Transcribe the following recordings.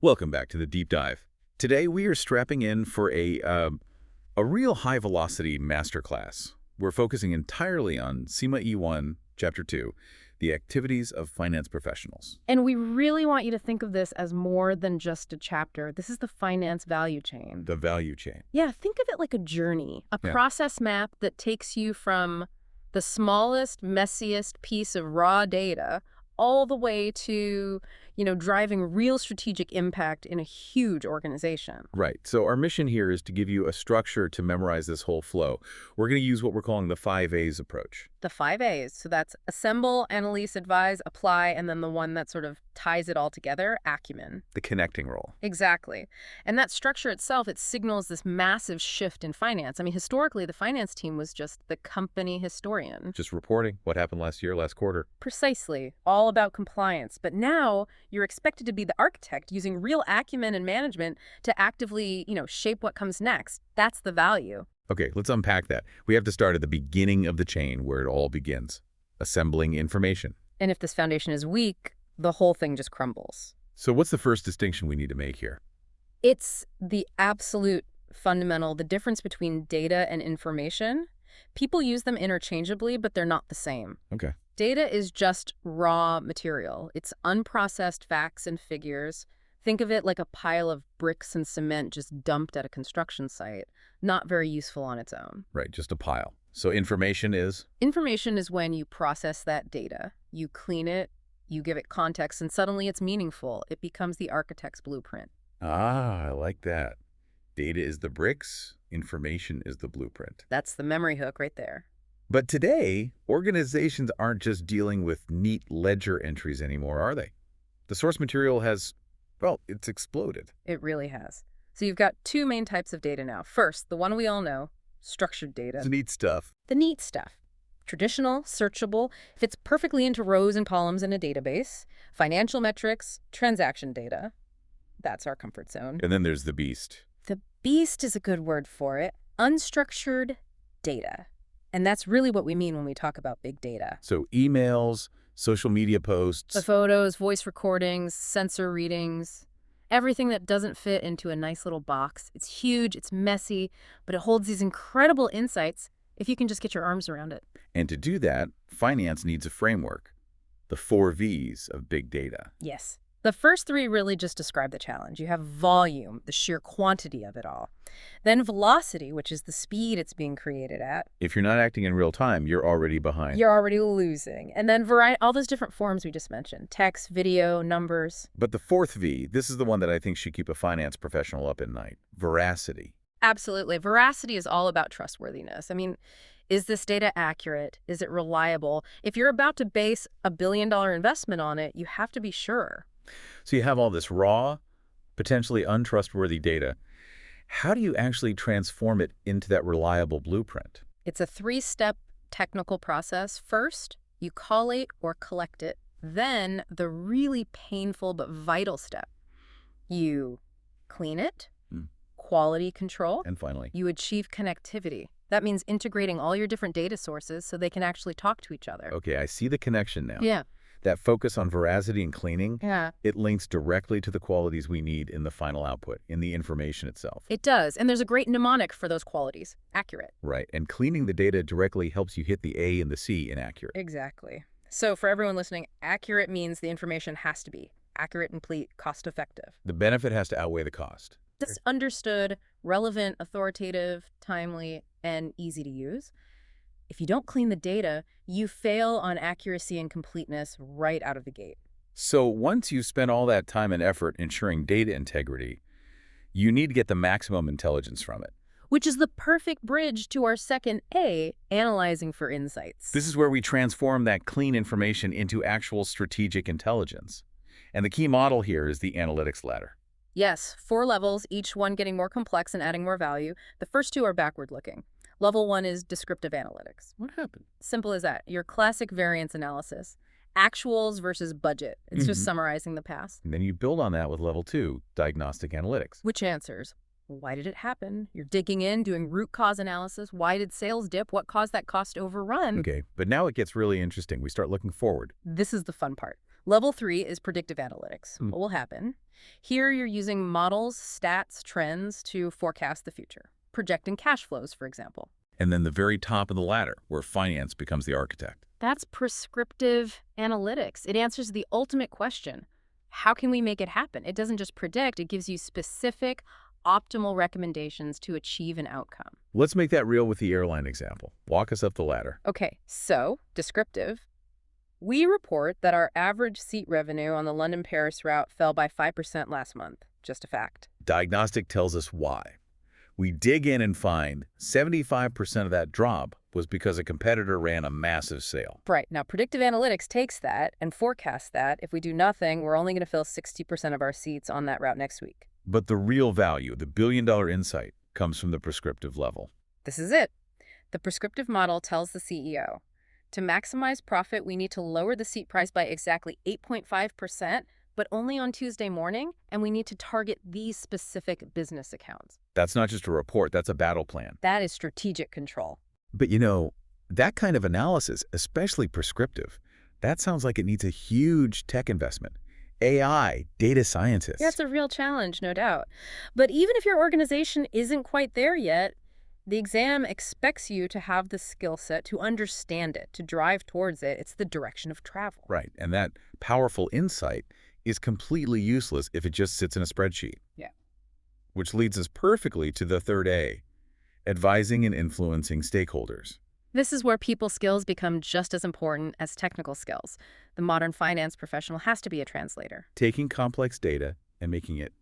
Welcome back to the Deep Dive. Today we are strapping in for a real high-velocity masterclass. We're focusing entirely on CIMA E1, Chapter 2, the activities of finance professionals. And we really want you to think of this as more than just a chapter. This is the finance value chain. The value chain. Yeah, think of it like a journey, a process map that takes you from the smallest, messiest piece of raw data all the way to, driving real strategic impact in a huge organization. Right. So our mission here is to give you a structure to memorize this whole flow. We're going to use what we're calling the 5 A's approach. The 5 A's. So that's assemble, analyze, advise, apply, and then the one that sort of ties it all together, acumen. The connecting role. Exactly. And that structure itself, it signals this massive shift in finance. I mean, historically, the finance team was just the company historian. Just reporting what happened last year, last quarter. Precisely. All about compliance. But now you're expected to be the architect using real acumen and management to actively, shape what comes next. That's the value. Okay, let's unpack that. We have to start at the beginning of the chain where it all begins, assembling information. And if this foundation is weak, the whole thing just crumbles. So what's the first distinction we need to make here? It's the absolute fundamental, the difference between data and information. People use them interchangeably, but they're not the same. Okay. Data is just raw material. It's unprocessed facts and figures. Think of it like a pile of bricks and cement just dumped at a construction site. Not very useful on its own. Right, just a pile. So information is? Information is when you process that data. You clean it, you give it context, and suddenly it's meaningful. It becomes the architect's blueprint. Ah, I like that. Data is the bricks, information is the blueprint. That's the memory hook right there. But today, organizations aren't just dealing with neat ledger entries anymore, are they? The source material has, well, it's exploded. It really has. So you've got two main types of data now. First, the one we all know, structured data. It's neat stuff. The neat stuff. Traditional, searchable, fits perfectly into rows and columns in a database. Financial metrics, transaction data. That's our comfort zone. And then there's the beast. The beast is a good word for it. Unstructured data. And that's really what we mean when we talk about big data. So emails, social media posts. The photos, voice recordings, sensor readings. Everything that doesn't fit into a nice little box. It's huge, it's messy, but it holds these incredible insights if you can just get your arms around it. And to do that, finance needs a framework. The 4 V's of big data. Yes. The first 3 really just describe the challenge. You have volume, the sheer quantity of it all. Then velocity, which is the speed it's being created at. If you're not acting in real time, you're already behind. You're already losing. And then variety, all those different forms we just mentioned. Text, video, numbers. But the 4th V, this is the one that I think should keep a finance professional up at night. Veracity. Absolutely. Veracity is all about trustworthiness. I mean, is this data accurate? Is it reliable? If you're about to base $1 billion investment on it, you have to be sure. So you have all this raw, potentially untrustworthy data. How do you actually transform it into that reliable blueprint? It's a 3-step technical process. First, you collate or collect it. Then, the really painful but vital step. You clean it, quality control, and finally, you achieve connectivity. That means integrating all your different data sources so they can actually talk to each other. Okay, I see the connection now. Yeah. That focus on veracity and cleaning, Yeah. it links directly to the qualities we need in the final output, in the information itself. It does, and there's a great mnemonic for those qualities. Accurate. Right, and cleaning the data directly helps you hit the A and the C in accurate. Exactly. So for everyone listening, accurate means the information has to be accurate, complete, cost-effective. The benefit has to outweigh the cost. Just understood, relevant, authoritative, timely, and easy to use. If you don't clean the data, you fail on accuracy and completeness right out of the gate. So once you've spent all that time and effort ensuring data integrity, you need to get the maximum intelligence from it. Which is the perfect bridge to our second A, analyzing for insights. This is where we transform that clean information into actual strategic intelligence. And the key model here is the analytics ladder. Yes, 4 levels, each one getting more complex and adding more value. The first 2 are backward-looking. Level 1 is descriptive analytics. What happened? Simple as that. Your classic variance analysis. Actuals versus budget. It's just summarizing the past. And then you build on that with level 2, diagnostic analytics. Which answers? Why did it happen? You're digging in, doing root cause analysis. Why did sales dip? What caused that cost overrun? Okay, but now it gets really interesting. We start looking forward. This is the fun part. Level 3 is predictive analytics. What will happen? Here you're using models, stats, trends to forecast the future, projecting cash flows, for example. And then the very top of the ladder, where finance becomes the architect. That's prescriptive analytics. It answers the ultimate question. How can we make it happen? It doesn't just predict, it gives you specific, optimal recommendations to achieve an outcome. Let's make that real with the airline example. Walk us up the ladder. Okay, so, descriptive. We report that our average seat revenue on the London-Paris route fell by 5% last month. Just a fact. Diagnostic tells us why. We dig in and find 75% of that drop was because a competitor ran a massive sale. Right. Now, predictive analytics takes that and forecasts that if we do nothing, we're only going to fill 60% of our seats on that route next week. But the real value, the billion-dollar insight, comes from the prescriptive level. This is it. The prescriptive model tells the CEO, to maximize profit, we need to lower the seat price by exactly 8.5%, but only on Tuesday morning, and we need to target these specific business accounts. That's not just a report, that's a battle plan. That is strategic control. But you know, that kind of analysis, especially prescriptive, that sounds like it needs a huge tech investment. AI, data scientists. Yeah, it's a real challenge, no doubt. But even if your organization isn't quite there yet, the exam expects you to have the skill set to understand it, to drive towards it. It's the direction of travel. Right, and that powerful insight is completely useless if it just sits in a spreadsheet. Yeah. Which leads us perfectly to the third A, advising and influencing stakeholders. This is where people skills become just as important as technical skills. The modern finance professional has to be a translator. Taking complex data and making it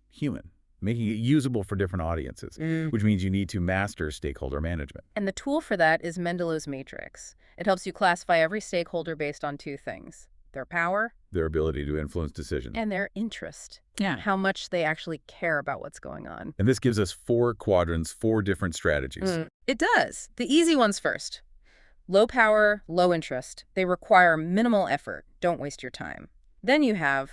human, making it usable for different audiences, which means you need to master stakeholder management. And the tool for that is Mendelow's matrix. It helps you classify every stakeholder based on two things: their power, their ability to influence decisions, and their interest. Yeah. How much they actually care about what's going on. And this gives us 4 quadrants, 4 different strategies. It does. The easy ones first. Low power, low interest. They require minimal effort. Don't waste your time. Then you have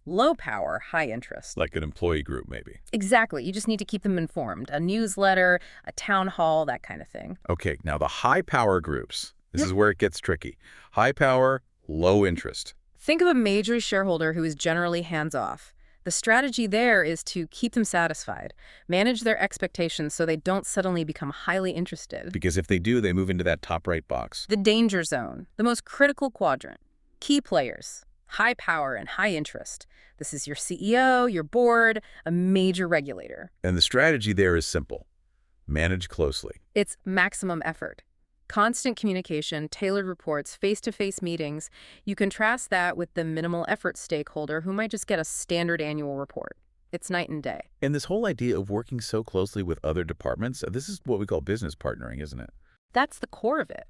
low power, high interest. Like an employee group, maybe. Exactly. You just need to keep them informed. A newsletter, a town hall, that kind of thing. Okay, now the high power groups. This is where it gets tricky. High power, low interest. Think of a major shareholder who is generally hands-off. The strategy there is to keep them satisfied, manage their expectations so they don't suddenly become highly interested. Because if they do, they move into that top right box. The danger zone, the most critical quadrant. Key players, high power and high interest. This is your CEO, your board, a major regulator. And the strategy there is simple. Manage closely. It's maximum effort. Constant communication, tailored reports, face-to-face meetings. You contrast that with the minimal effort stakeholder who might just get a standard annual report. It's night and day. And this whole idea of working so closely with other departments, this is what we call business partnering, isn't it? That's the core of it.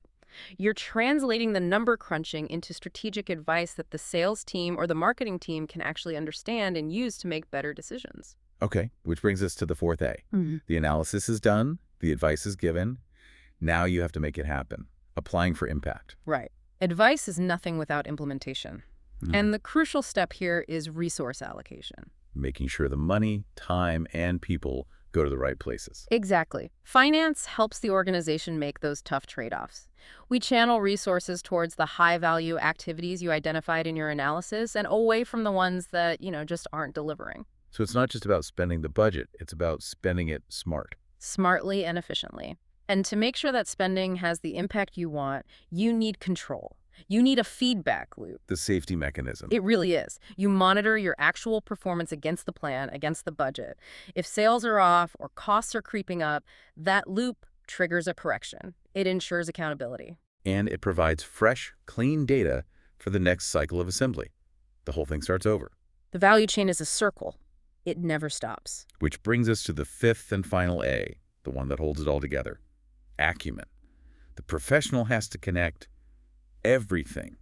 You're translating the number crunching into strategic advice that the sales team or the marketing team can actually understand and use to make better decisions. Okay, which brings us to the 4th A. The analysis is done, the advice is given. Now you have to make it happen, applying for impact. Right. Advice is nothing without implementation. And the crucial step here is resource allocation. Making sure the money, time, and people go to the right places. Exactly. Finance helps the organization make those tough trade-offs. We channel resources towards the high-value activities you identified in your analysis and away from the ones that, just aren't delivering. So it's not just about spending the budget, it's about spending it smart. Smartly and efficiently. And to make sure that spending has the impact you want, you need control. You need a feedback loop. The safety mechanism. It really is. You monitor your actual performance against the plan, against the budget. If sales are off or costs are creeping up, that loop triggers a correction. It ensures accountability. And it provides fresh, clean data for the next cycle of assembly. The whole thing starts over. The value chain is a circle. It never stops. Which brings us to the 5th and final A, the one that holds it all together. Acumen. The professional has to connect everything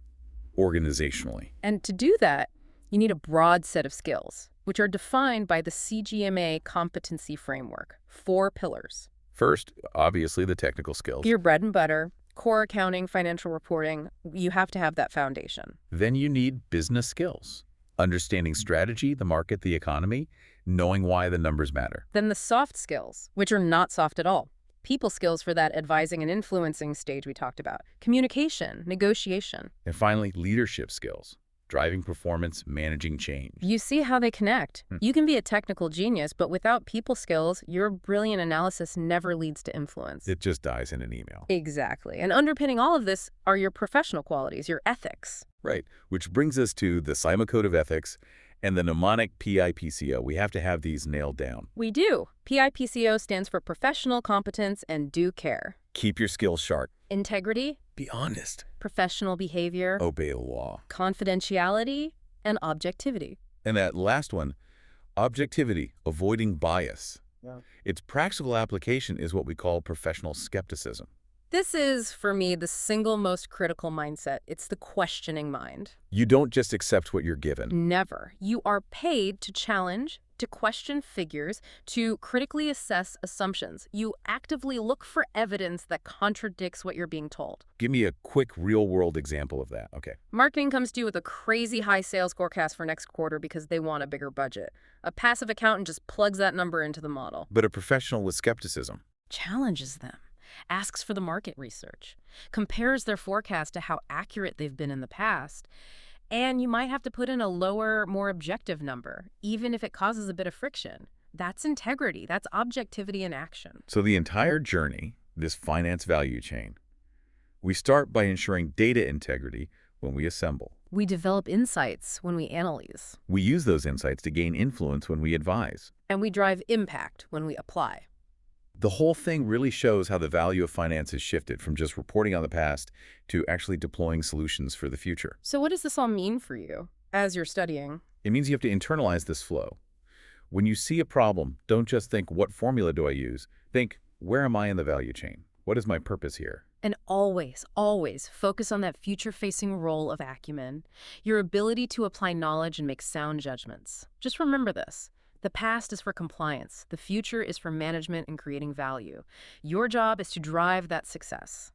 organizationally. And to do that, you need a broad set of skills, which are defined by the CGMA Competency Framework, 4 pillars. First, obviously, the technical skills. Your bread and butter, core accounting, financial reporting, you have to have that foundation. Then you need business skills. Understanding strategy, the market, the economy, knowing why the numbers matter. Then the soft skills, which are not soft at all. People skills for that advising and influencing stage we talked about. Communication, negotiation. And finally, leadership skills. driving performance, managing change. You see how they connect. You can be a technical genius, but without people skills, your brilliant analysis never leads to influence. It just dies in an email. Exactly. And underpinning all of this are your professional qualities, your ethics. Right, which brings us to the CIMA Code of Ethics and the mnemonic PIPCO. We have to have these nailed down. We do. PIPCO stands for professional competence and due care. Keep your skills sharp. Integrity, Be honest. professional behavior, Obey the law. confidentiality, and objectivity. And that last one, objectivity, avoiding bias. Yeah. Its practical application is what we call professional skepticism. This is, for me, the single most critical mindset. It's the questioning mind. You don't just accept what you're given. Never. You are paid to challenge, to question figures, to critically assess assumptions. You actively look for evidence that contradicts what you're being told. Give me a quick real-world example of that. Okay. Marketing comes to you with a crazy high sales forecast for next quarter because they want a bigger budget. A passive accountant just plugs that number into the model. But a professional with skepticism. Challenges them. Asks for the market research. Compares their forecast to how accurate they've been in the past. And you might have to put in a lower, more objective number, even if it causes a bit of friction. That's integrity. That's objectivity in action. So the entire journey, this finance value chain, we start by ensuring data integrity when we assemble. We develop insights when we analyze. We use those insights to gain influence when we advise. And we drive impact when we apply. The whole thing really shows how the value of finance has shifted from just reporting on the past to actually deploying solutions for the future. So what does this all mean for you as you're studying? It means you have to internalize this flow. When you see a problem, don't just think, what formula do I use? Think, where am I in the value chain? What is my purpose here? And always, always focus on that future-facing role of acumen, your ability to apply knowledge and make sound judgments. Just remember this. The past is for compliance. The future is for management and creating value. Your job is to drive that success.